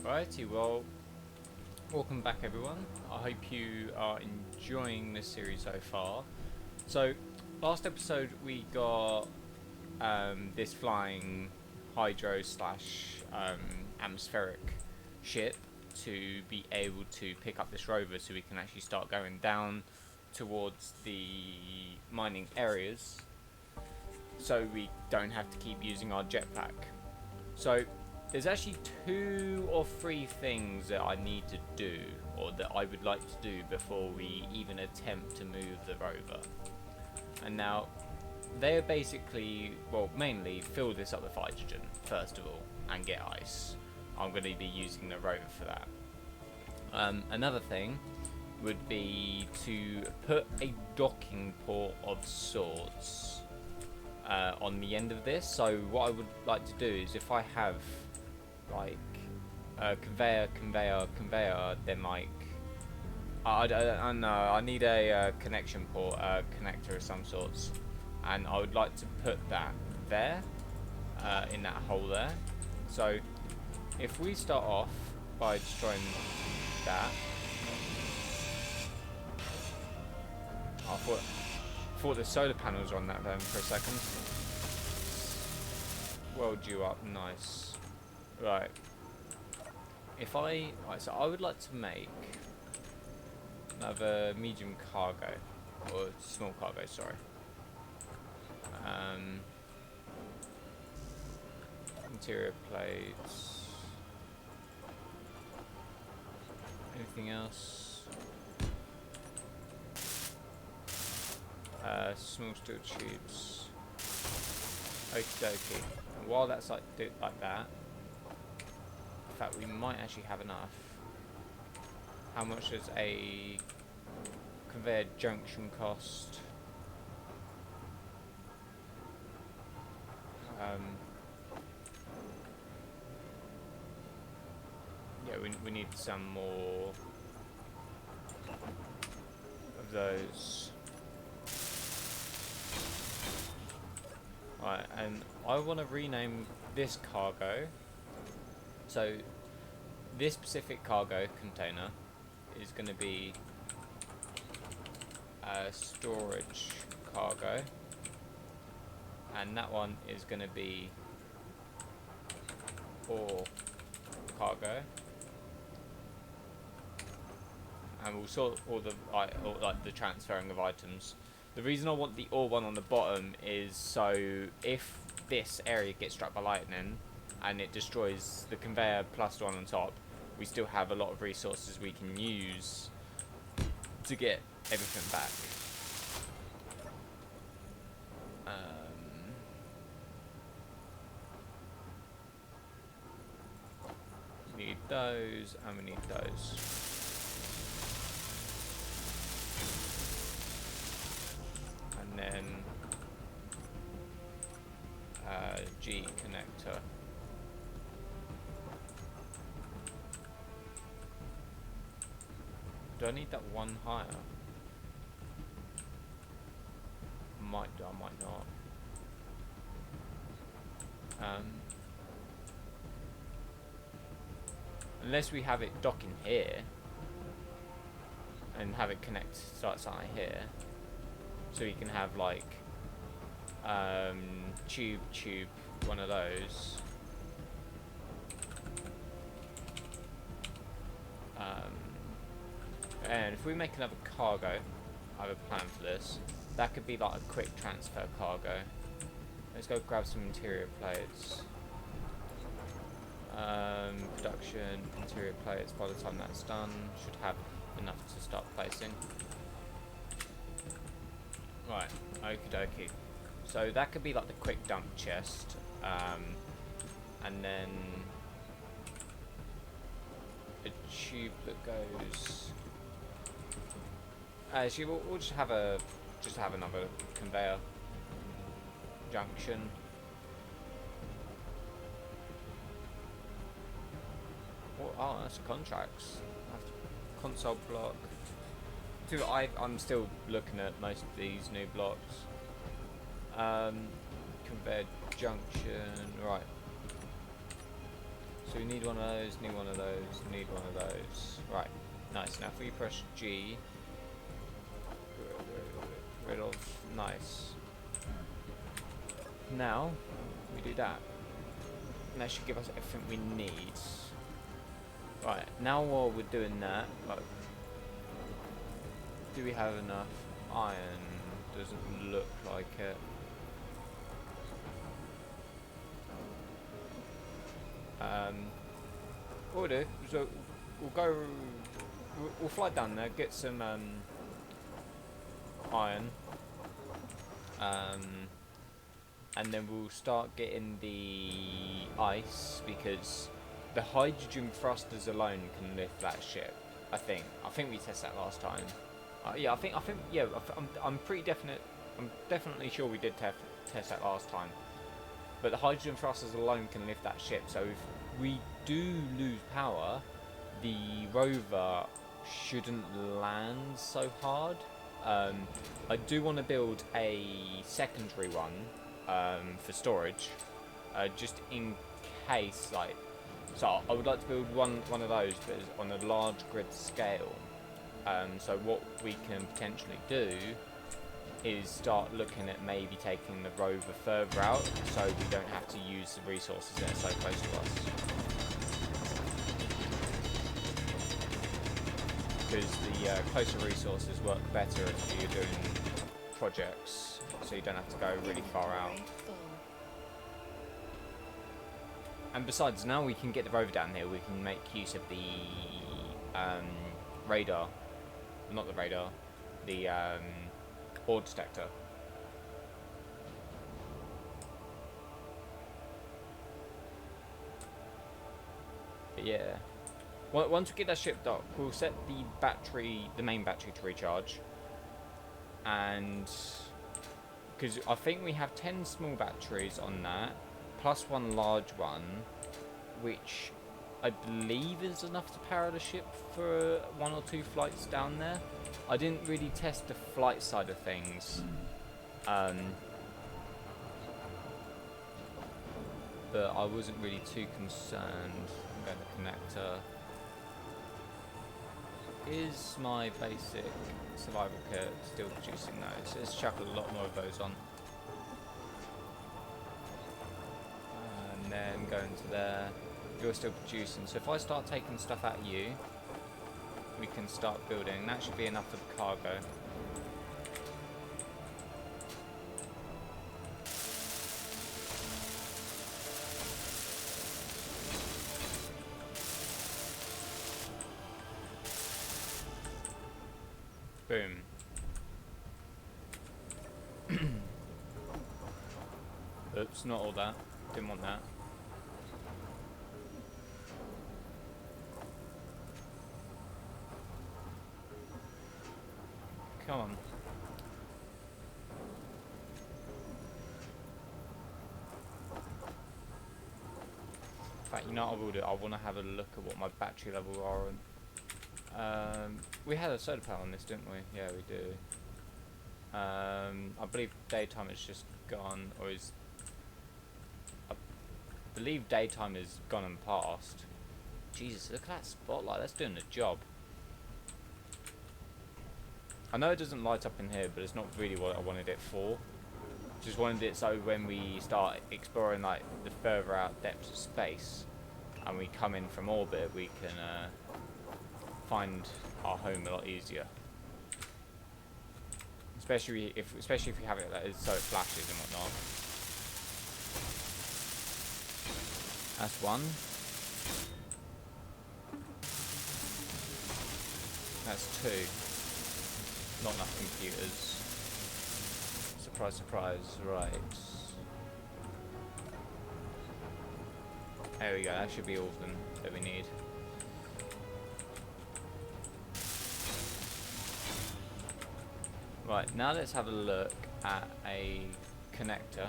Righty, well, welcome back everyone. I hope you are enjoying this series so far. So, last episode we got this flying hydro slash atmospheric ship to be able to pick up this rover so we can actually start going down towards the mining areas so we don't have to keep using our jetpack. So there's actually 2 or 3 things that I need to do, or that I would like to do before we even attempt to move the rover. And now they're basically, well, mainly fill this up with hydrogen first of all and get ice. I'm going to be using the rover for that. Another thing would be to put a docking port of sorts on the end of this. So what I would like to do is, if I have like conveyor, then like I don't know, I need a connection port, connector of some sorts, and I would like to put that there in that hole there. So if we start off by destroying that, I thought the solar panels were on that then for a second. Weld you up, nice. Right. So I would like to make another medium cargo, or small cargo, sorry. Interior plates. Anything else? Small steel tubes. Okie dokie. And while that's like that, in fact we might actually have enough. How much does a conveyor junction cost? Yeah, we need some more of those. Right, and I want to rename this cargo. So this specific cargo container is going to be a storage cargo, and that one is going to be ore cargo, and we'll sort all the like the transferring of items. The reason I want the ore one on the bottom is so if this area gets struck by lightning and it destroys the conveyor plus the one on top, we still have a lot of resources we can use to get everything back. We need those, and we need those. And then G connector. Do I need that one higher? Might do, I might not. Unless we have it docking here and have it connect, start something here, so you can have like tube, one of those. And if we make another cargo, I have a plan for this. That could be like a quick transfer cargo. Let's go grab some interior plates. Production, interior plates, by the time that's done, should have enough to start placing. Right, okie dokie. So that could be like the quick dump chest, and then a tube that goes. Actually, we'll just have another conveyor junction. Oh, that's contracts. Console block. I'm still looking at most of these new blocks. Conveyor junction, right. So we need one of those, need one of those, need one of those. Right, nice. Now if we press G, rid of, nice. Now we do that. And that should give us everything we need. Right, now while we're doing that, like, do we have enough iron? Doesn't look like it. What we'll do is we'll fly down there, get some iron, and then we'll start getting the ice, because the hydrogen thrusters alone can lift that ship. I think we tested that last time. Yeah, I'm pretty definite. I'm definitely sure we did test that last time. But the hydrogen thrusters alone can lift that ship. So if we do lose power, the rover shouldn't land so hard. I do want to build a secondary one for storage, just in case. Like, so I would like to build one of those, but on a large grid scale. So what we can potentially do is start looking at maybe taking the rover further out, so we don't have to use the resources that are so close to us. Because the closer resources work better if you're doing projects, so you don't have to go really far out. And besides, now we can get the rover down here, we can make use of the radar. Not the radar, the ore detector. But yeah, once we get that ship docked, we'll set the main battery to recharge, and because I think we have 10 small batteries on that, plus one large one, which I believe is enough to power the ship for 1 or 2 flights down there. I didn't really test the flight side of things, but I wasn't really too concerned about the connector. Is my basic survival kit still producing those? Let's chuck a lot more of those on. And then go into there. You're still producing, so if I start taking stuff out of you, we can start building. That should be enough for the cargo. Boom. Oops, not all that. Didn't want that. Come on. In fact, you know what I will do? I want to have a look at what my battery levels are on. We had a solar panel on this, didn't we? Yeah, we do. I believe daytime is just gone, or is... I believe daytime is gone and past. Jesus, look at that spotlight. That's doing the job. I know it doesn't light up in here, but it's not really what I wanted it for. Just wanted it so when we start exploring like the further out depths of space, and we come in from orbit, we can find our home a lot easier. Especially if we have it so it flashes and whatnot. That's one. That's two. Not enough computers. Surprise, surprise. Right. There we go. That should be all of them that we need. Right. Now let's have a look at a connector.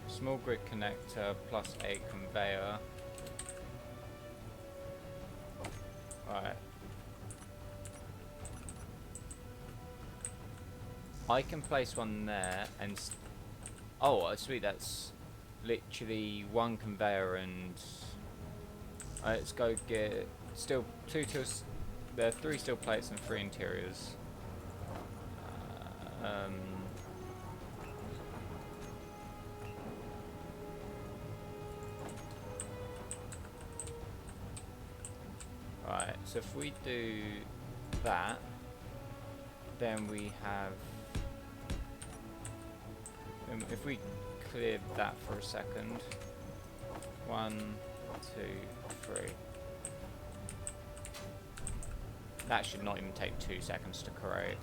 Small grid connector plus a conveyor. Right. I can place one there and... oh, sweet, that's literally one conveyor and let's go get steel, there are 3 steel plates and 3 interiors. Right, so if we do that, then we have, if we cleared that for a second, 1, 2, 3. That should not even take 2 seconds to create.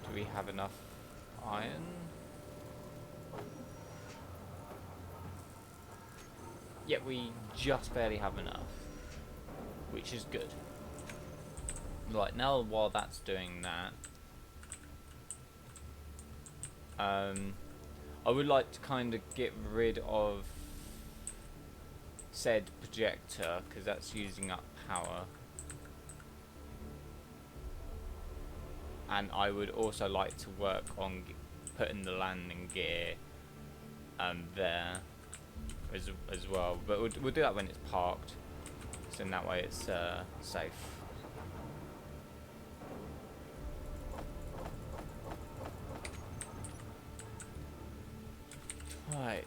Do we have enough iron? Yeah, we just barely have enough, which is good. Right, now while that's doing that, I would like to kind of get rid of said projector, because that's using up power. And I would also like to work on putting the landing gear there as well. But we'll do that when it's parked, so in that way it's safe. Right.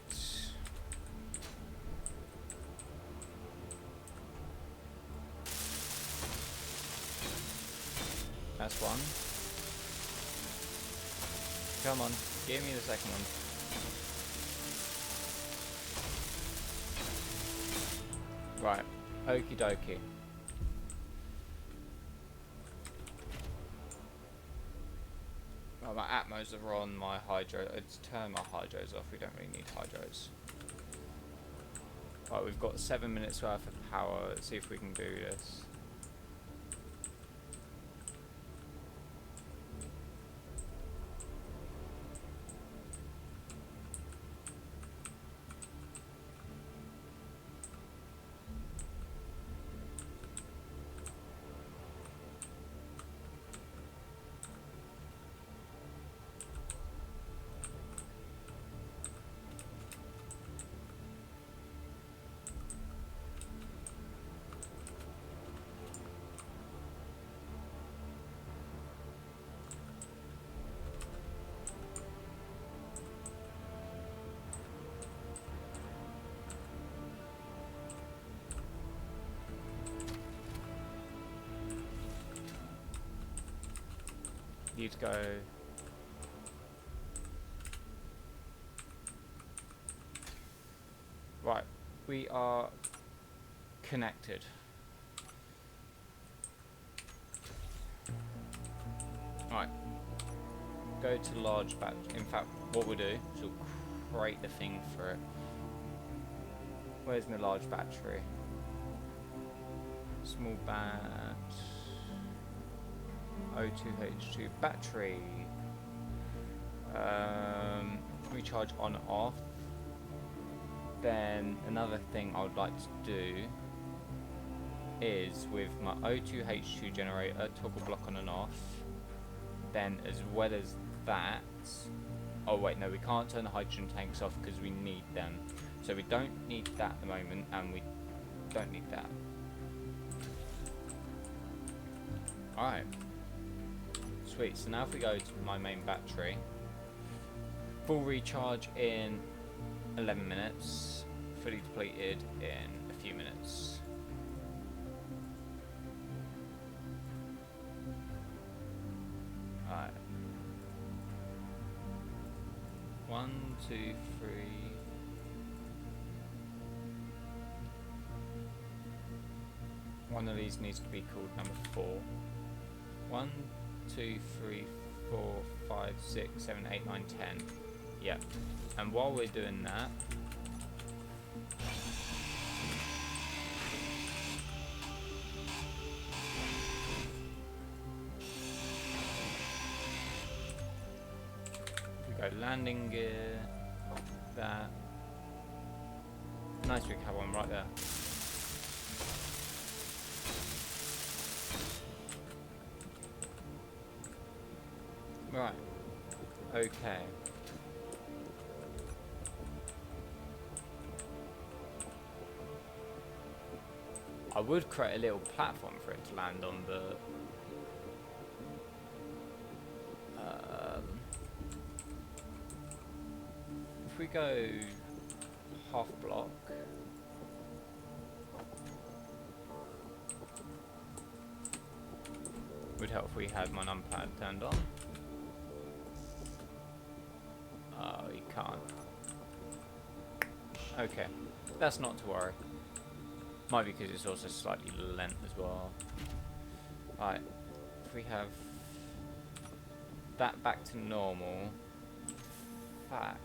That's one. Come on, give me the second one. Right, okie dokie. Well, my atmos are on, my hydro. Let's turn my hydros off. We don't really need hydros. Right, we've got 7 minutes worth of power. Let's see if we can do this. Need to go. Right, we are connected. Right, go to large batch. In fact, what we'll do is we'll create the thing for it. Where's my large battery? Small batch. O2H2 battery. Recharge on off. Then another thing I would like to do is with my O2H2 generator, toggle block on and off. Then as well as that, oh wait, no, we can't turn the hydrogen tanks off because we need them. So we don't need that at the moment, and we don't need that. Alright. Sweet, so now if we go to my main battery, full recharge in 11 minutes, fully depleted in a few minutes. Alright. 1, 2, 3. One of these needs to be called number 4. 1, 2, 3, 4, 5, 6, 7, 8, 9, 10. Yep. And while we're doing that, we go landing gear, that. Nice, we have one right there. Right. Okay. I would create a little platform for it to land on, but if we go half block, would help if we had my numpad turned on. Oh, you can't. Okay, that's not to worry. Might be because it's also slightly lent as well. Right, if we have that back to normal, fact,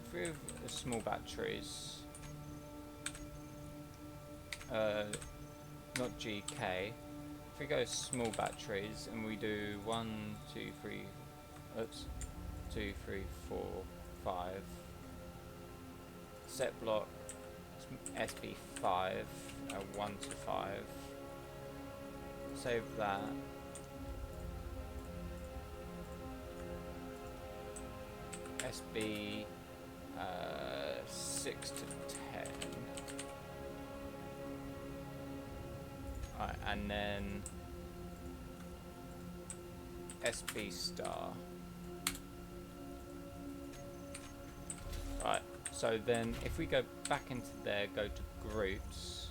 if we have small batteries, not GK, if we go small batteries and we do 1, 2, 3, oops, 2, 3, 4, 5, set block SB5, 1 to 5, save that, SB 6 to 10, right, and then SB star. Right, so then if we go back into there, go to groups,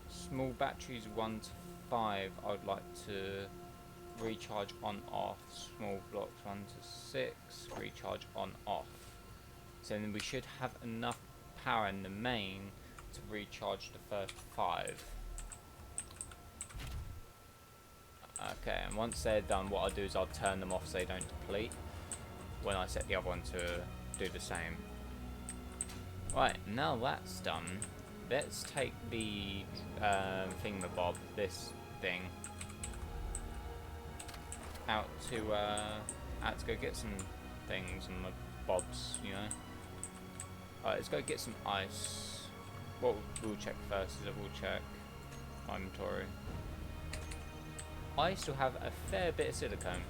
small batteries 1 to 5, I would like to recharge on off, small blocks 1 to 6, recharge on off. So then we should have enough power in the main to recharge the first 5. Okay, and once they're done, what I'll do is I'll turn them off so they don't deplete when I set the other one to do the same. Right, now that's done, let's take the thingamabob, this thing, out to go get some things and the bobs, you know. Alright, let's go get some ice. What we'll check first is we'll check my inventory. I still have a fair bit of silicone.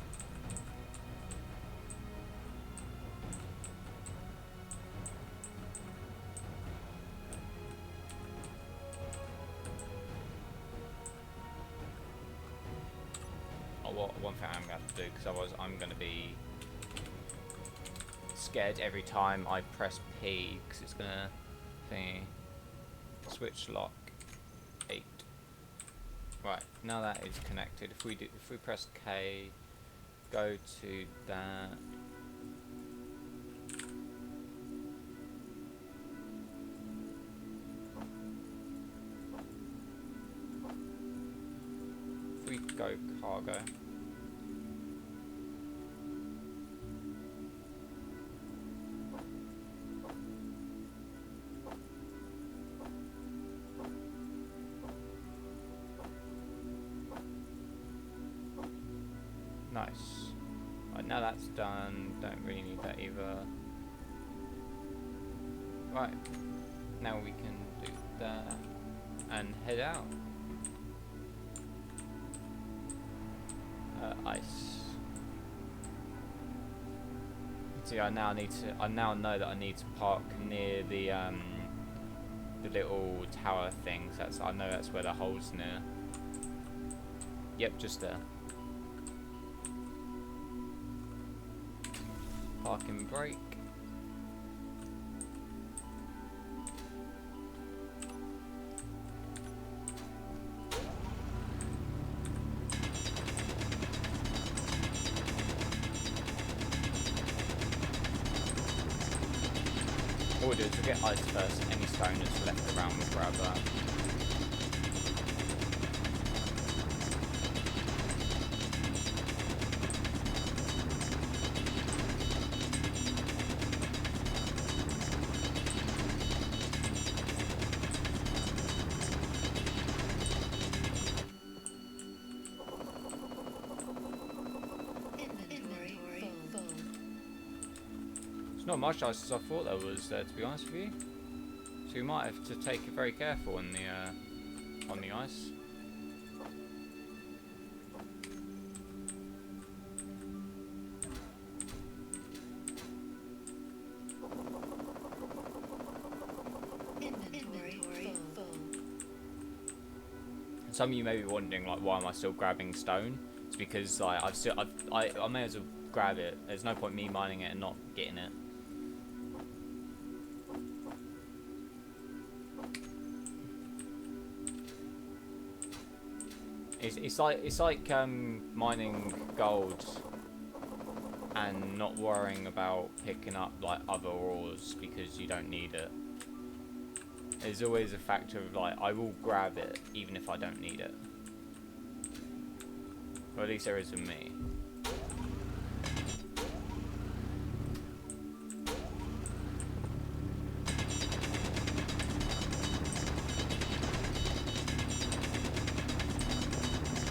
Oh, one thing I'm going to have to do, because otherwise I'm going to be scared every time I press P, because it's going to thingy. Switch lock 8. Right, now that is connected. If we press K, go to that. If we go cargo. Nice. Right, now that's done. Don't really need that either. Right. Now we can do that and head out. Ice. See, I now know that I need to park near the little tower things. I know that's where the hole's near. Yep, just there. Parking brake. What we'll do is we'll get ice first. Any stone that's left around, we'll grab that. Not much ice as I thought there was there, to be honest with you. So we might have to take it very careful on the ice. some of you may be wondering, like, why am I still grabbing stone? It's because, like, I may as well grab it. There's no point me mining it and not getting it. It's like mining gold and not worrying about picking up like other ores because you don't need it. There's always a factor of like, I will grab it even if I don't need it. Or at least there is with me.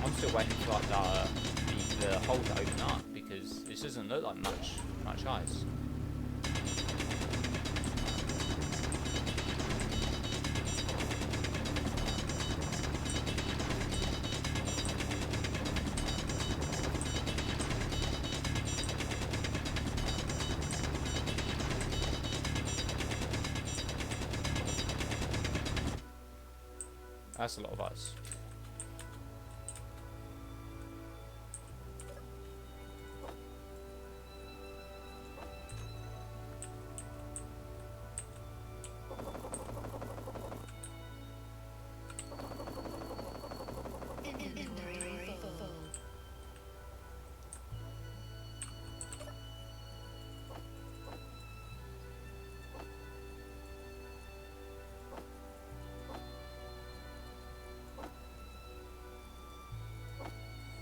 I'm still waiting for like the hole to open up because this doesn't look like much ice. That's a lot of ice.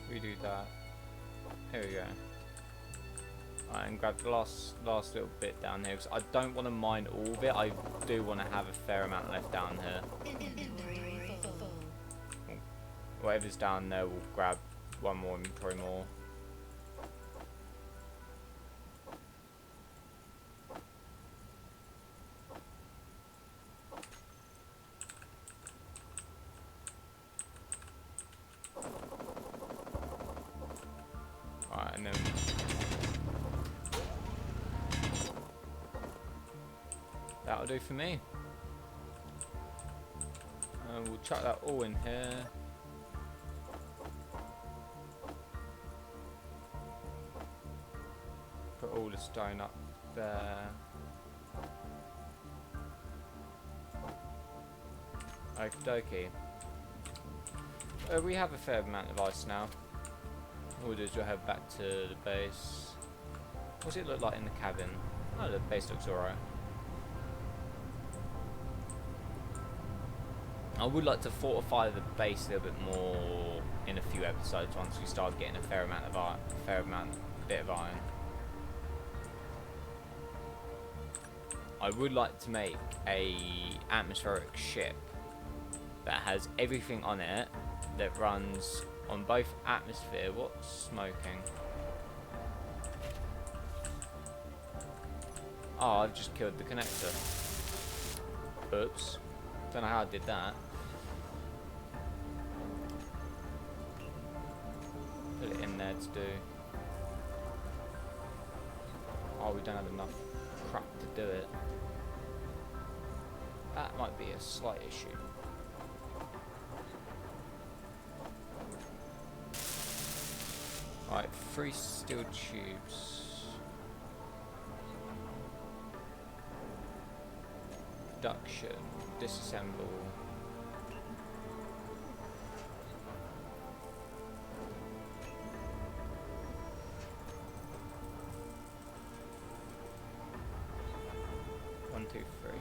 We do that. Here we go. Alright, and grab the last little bit down here because I don't want to mine all of it. I do want to have a fair amount left down here. Whatever's down there, we'll grab one more inventory more. And then that'll do for me. We'll chuck that all in here. Put all the stone up there. Okie dokie. We have a fair amount of ice now. All we'll do is we'll head back to the base. What's it look like in the cabin? Oh, the base looks alright. I would like to fortify the base a little bit more in a few episodes once we start getting a fair amount of iron, bit of iron. I would like to make a atmospheric ship that has everything on it that runs on both atmosphere. What's smoking? Oh, I've just killed the connector. Oops. Don't know how I did that. Put it in there to do. Oh, we don't have enough crap to do it. That might be a slight issue. Right, 3 steel tubes. Production. Disassemble. One, two, three.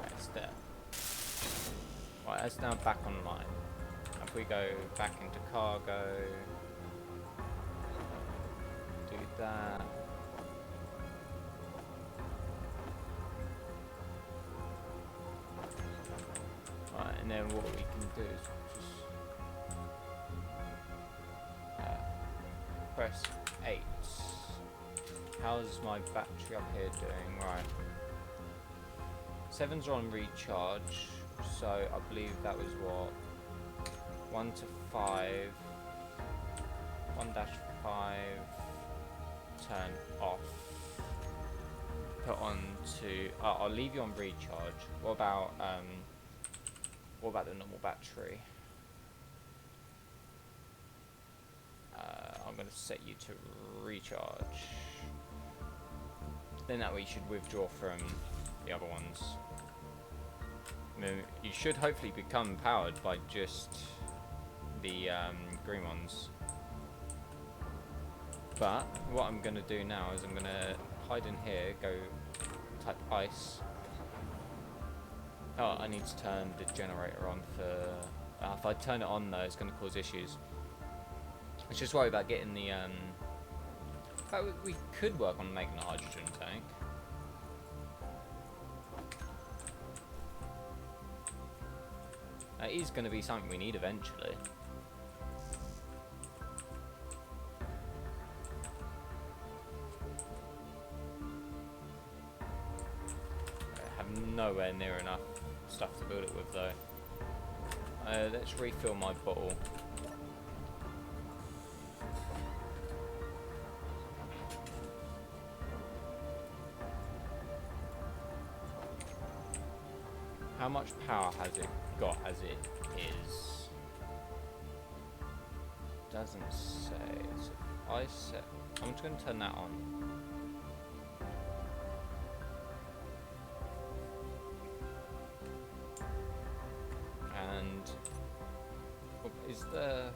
That's there. Right, that's now back online. If we go back into cargo, do that. Right, and then what we can do is just press 8. How's my battery up here doing? Right. 7's on recharge, so I believe that was what? 1 to 5. S1-5 turn off. Put on to. I'll leave you on recharge. What about the normal battery? I'm going to set you to recharge. Then that way you should withdraw from the other ones. I mean, you should hopefully become powered by just the green ones. But what I'm going to do now is I'm going to hide in here, go type ice. Oh, I need to turn the generator on for... if I turn it on though, it's going to cause issues. Let's just worry about getting the... In fact, we could work on making a hydrogen tank. That is going to be something we need eventually. I have nowhere near enough stuff to build it with though. Let's refill my bottle. How much power has it got as it is? Doesn't say. So if I set... I'm just going to turn that on. And is the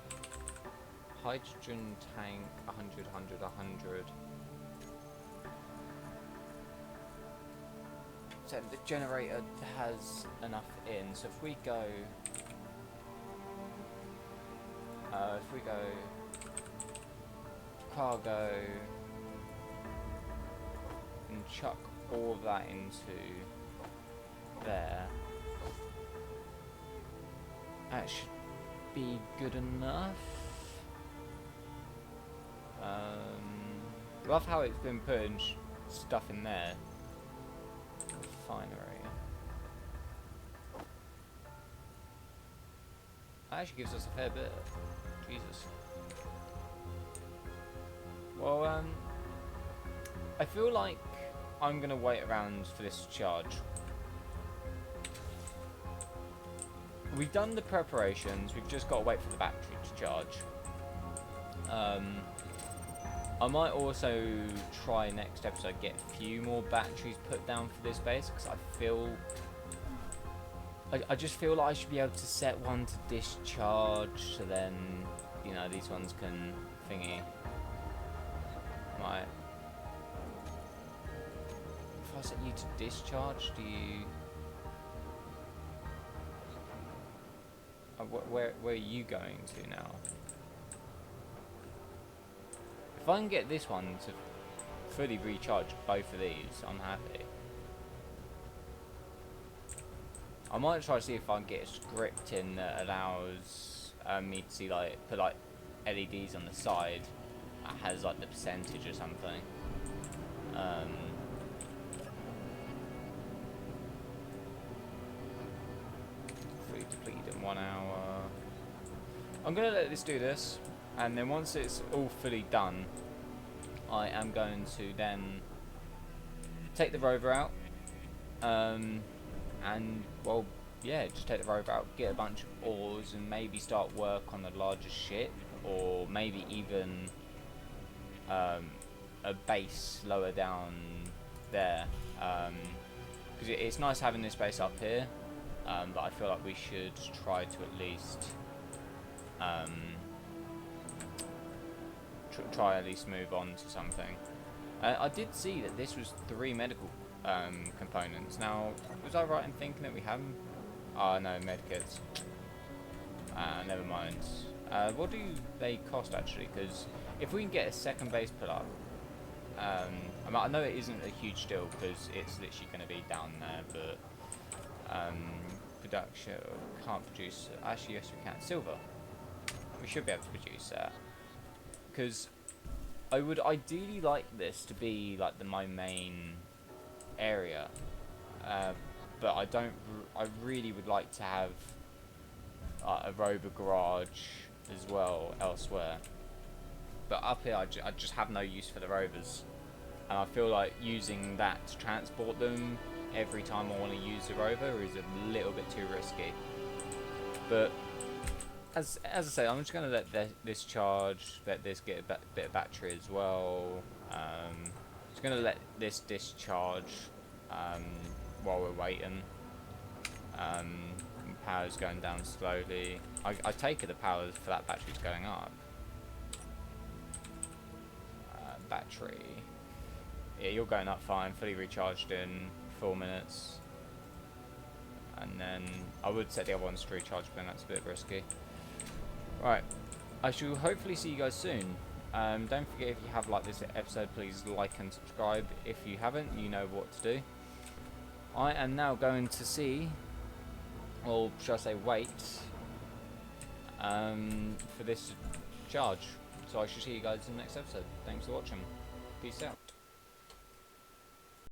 hydrogen tank 100, 100, 100? So the generator has enough in. So if we go, cargo and chuck all of that into there, that should be good enough. Love how it's been putting stuff in there. Refinery. That actually gives us a fair bit. Jesus. Well, I feel like I'm gonna wait around for this to charge. We've done the preparations. We've just got to wait for the battery to charge. I might also try next episode get a few more batteries put down for this base because I just feel like I should be able to set one to discharge, so then you know these ones can thingy. Right. If I set you to discharge, do you? Where are you going to now? If I can get this one to fully recharge both of these, I'm happy. I might try to see if I can get a script in that allows me to see put LEDs on the side that has like the percentage or something. Fully depleted in 1 hour. I'm gonna let this do this. And then once it's all fully done, I am going to then take the rover out, and well, yeah, just take the rover out, get a bunch of ores, and maybe start work on the larger ship, or maybe even a base lower down there, because it's nice having this base up here, but I feel like we should try to at least move on to something. I did see that this was 3 medical components. Now, was I right in thinking that we have them? Oh no, medkits. Never mind. What do they cost actually? Because if we can get a second base put up, I know it isn't a huge deal because it's literally going to be down there, but production can't produce. Actually, yes, we can. Silver. We should be able to produce that. Because I would ideally like this to be like my main area, but I really would like to have a rover garage as well elsewhere. But up here, I just have no use for the rovers, and I feel like using that to transport them every time I want to use the rover is a little bit too risky. But as I say, I'm just going to let this charge, let this get a bit of battery as well. Just going to let this discharge while we're waiting. Power's going down slowly. I take it the power for that battery's going up. Battery. Yeah, you're going up fine, fully recharged in 4 minutes. And then I would set the other ones to recharge, but then that's a bit risky. Right, I shall hopefully see you guys soon. Don't forget, if you have liked this episode, please like and subscribe. If you haven't, you know what to do. I am now going to see, or should I say wait, for this charge. So I shall see you guys in the next episode. Thanks for watching. Peace out.